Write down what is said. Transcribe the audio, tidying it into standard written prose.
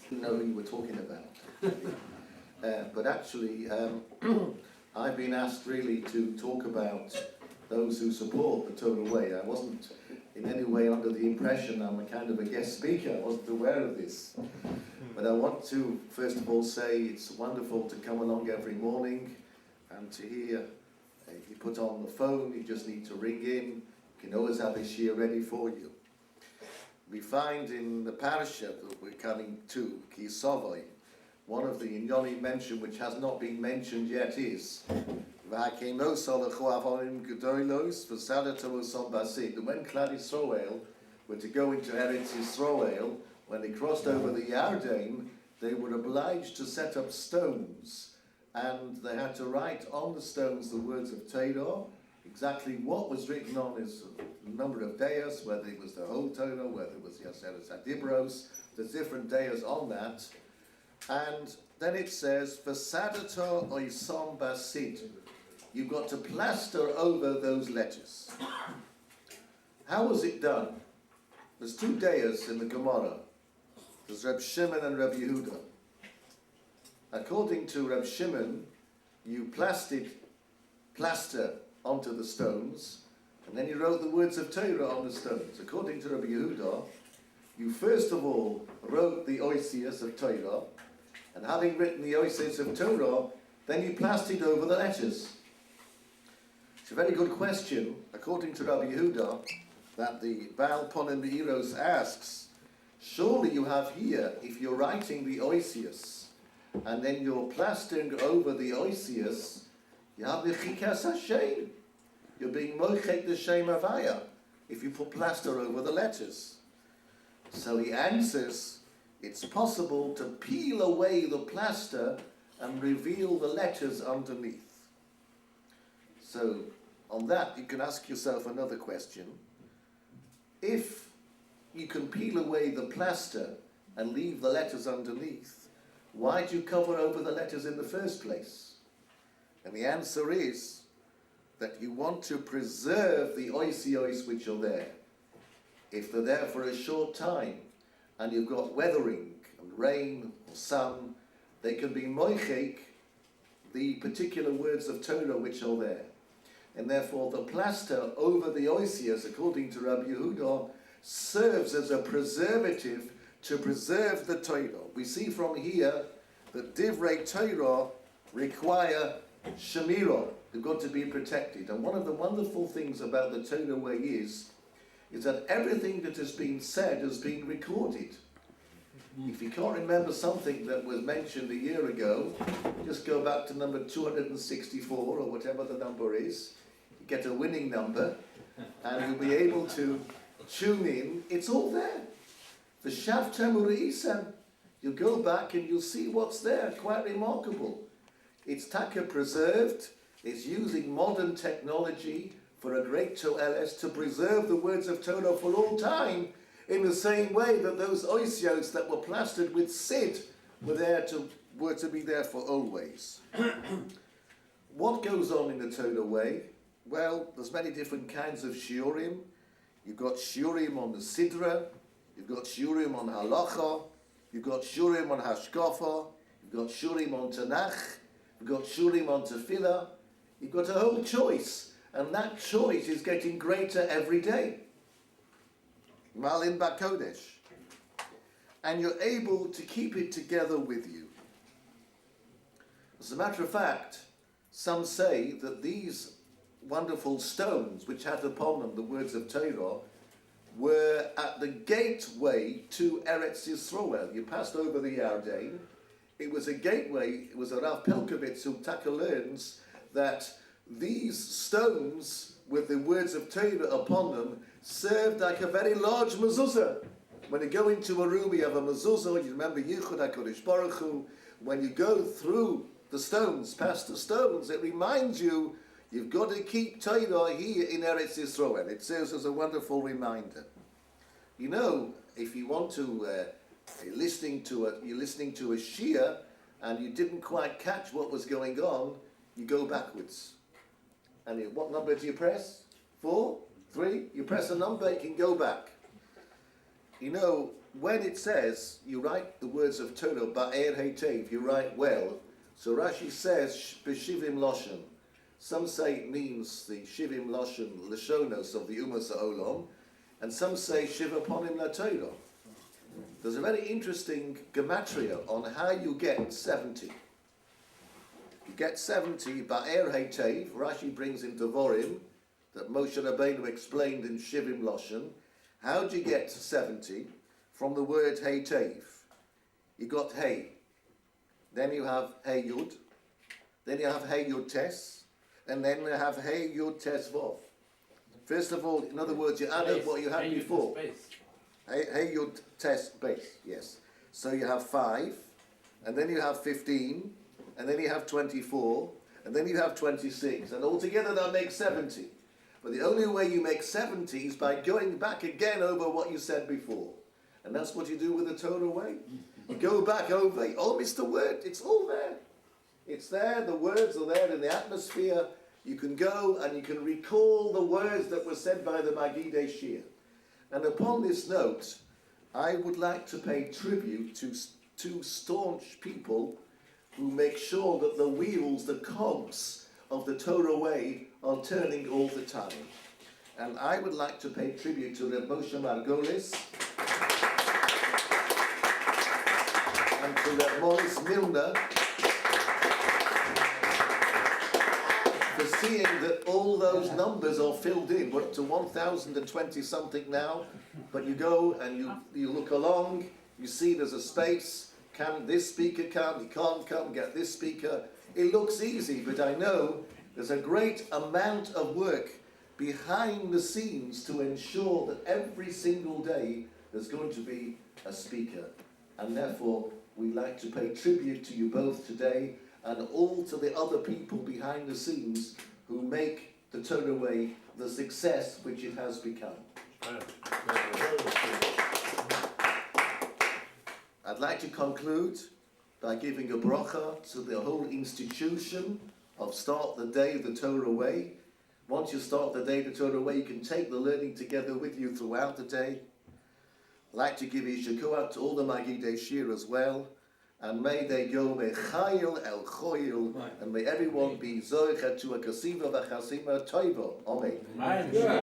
You know who you were talking about. But actually, I've been asked really to talk about those who support the Torah way. I wasn't in any way under the impression I'm a kind of a guest speaker. I wasn't aware of this. But I want to, first of all, say it's wonderful to come along every morning and to hear. If you put on the phone, you just need to ring in. You can always have a shir ready for you. We find in the parasha that we're coming to, Ki Sovoi, one of the Inyoni mentioned, which has not been mentioned yet, is that when Klal Yisrael were to go into Eretz Yisrael, when they crossed over the Yarden, they were obliged to set up stones, and they had to write on the stones the words of Torah. Exactly what was written on is a number of deos, whether it was the whole Torah, whether it was Yaseres Adibros, there's different deos on that. And then it says, V'sadato oisom basid. You've got to plaster over those letters. How was it done? There's two deos in the Gemara. There's Reb Shimon and Reb Yehuda. According to Reb Shimon, you plaster onto the stones, and then you wrote the words of Torah on the stones. According to Rabbi Yehuda, you first of all wrote the oisias of Torah, and having written the oisias of Torah, then you plastered over the letters. It's a very good question, according to Rabbi Yehuda, that the Baal Ponim Be'iros asks. Surely you have here, if you're writing the oisias, and then you're plastering over the oisias, you have the chikas Hashem. You're being mochek the Shem Havaya if you put plaster over the letters. So he answers, it's possible to peel away the plaster and reveal the letters underneath. So on that you can ask yourself another question. If you can peel away the plaster and leave the letters underneath, why do you cover over the letters in the first place? And the answer is that you want to preserve the oisios which are there. If they're there for a short time and you've got weathering and rain or sun, they can be moichek, the particular words of Torah which are there. And therefore the plaster over the oisios, according to Rabbi Yehuda, serves as a preservative to preserve the Torah. We see from here that divrei Torah require Shemirah, they've got to be protected. And one of the wonderful things about the Torah way is that everything that has been said has been recorded. If you can't remember something that was mentioned a year ago, just go back to number 264 or whatever the number is. You get a winning number and you'll be able to tune in. It's all there. The Shavtem Uri'isem. You'll go back and you'll see what's there. Quite remarkable. It's taka preserved. It's using modern technology for a great to'eles to preserve the words of Torah for all time, in the same way that those oisios that were plastered with sid were to be there for always. What goes on in the Torah way? Well, there's many different kinds of shiurim. You've got shiurim on the sidra, you've got shiurim on halacha, you've got shiurim on hashkafa, you've got shiurim on tanakh, you've got shurim on tefillah. You've got a whole choice, and that choice is getting greater every day. Malin Bakodesh. And you're able to keep it together with you. As a matter of fact, some say that these wonderful stones, which had upon them the words of Torah, were at the gateway to Eretz Yisrael. You passed over the Yarden. It was a gateway. It was a Rav Pelkovitz who taka learns that these stones with the words of Torah upon them served like a very large mezuzah. When you go into a room, you have a mezuzah. You remember Yichud HaKadosh Baruch Hu. When you go through the stones, past the stones, it reminds you you've got to keep Torah here in Eretz Yisrael. It serves as a wonderful reminder. You know, if you want to, you're listening to a shiur and you didn't quite catch what was going on, you go backwards. And what number do you press? 4? 3? You press a number, you can go back. You know, when it says you write the words of Torah, ba'er heitev, you write well. So Rashi says b'shivim loshen. Some say it means the shivim loshen lashonos of the Umas Ha'olam, and some say shiva ponim la Torah. There's a very interesting gematria on how you get 70. You get 70 ba'er heitev. Rashi brings in Devorim that Moshe Rabbeinu explained in shivim loshen. How do you get to 70? From the word heitev. You got hey. Then you have hey yud. Then you have hey yud tes. And then you have hey yud tes vov. First of all, in other words, you add up what you had before. Hey yud tes base, yes. So you have 5, and then you have 15, and then you have 24, and then you have 26, and altogether that makes 70. But the only way you make 70 is by going back again over what you said before. And that's what you do with the Torah way. You go back over, oh, missed the word, it's all there. It's there, the words are there in the atmosphere. You can go and you can recall the words that were said by the Magidei Shir. And upon this note, I would like to pay tribute to two staunch people who make sure that the wheels, the cogs of the Torah way are turning all the time. And I would like to pay tribute to Reb Moshe Margolis and to Reb Morris Milner for seeing that all those numbers are filled in. We're up to 1,020 something now, but you go and you look along, you see there's a space. Can this speaker come? He can't come, get this speaker. It looks easy, but I know there's a great amount of work behind the scenes to ensure that every single day there's going to be a speaker. And therefore, we'd like to pay tribute to you both today and all to the other people behind the scenes who make the Torah way the success which it has become. I'd like to conclude by giving a bracha to the whole institution of Start the Day the Torah Way. Once you start the day the Torah Way, you can take the learning together with you throughout the day. I'd like to give Yisher Koach to all the Magidei Shir as well. And may they go mechayil el choyil, and may everyone be zoichet to a kasiva v'chasima toivo. Amen.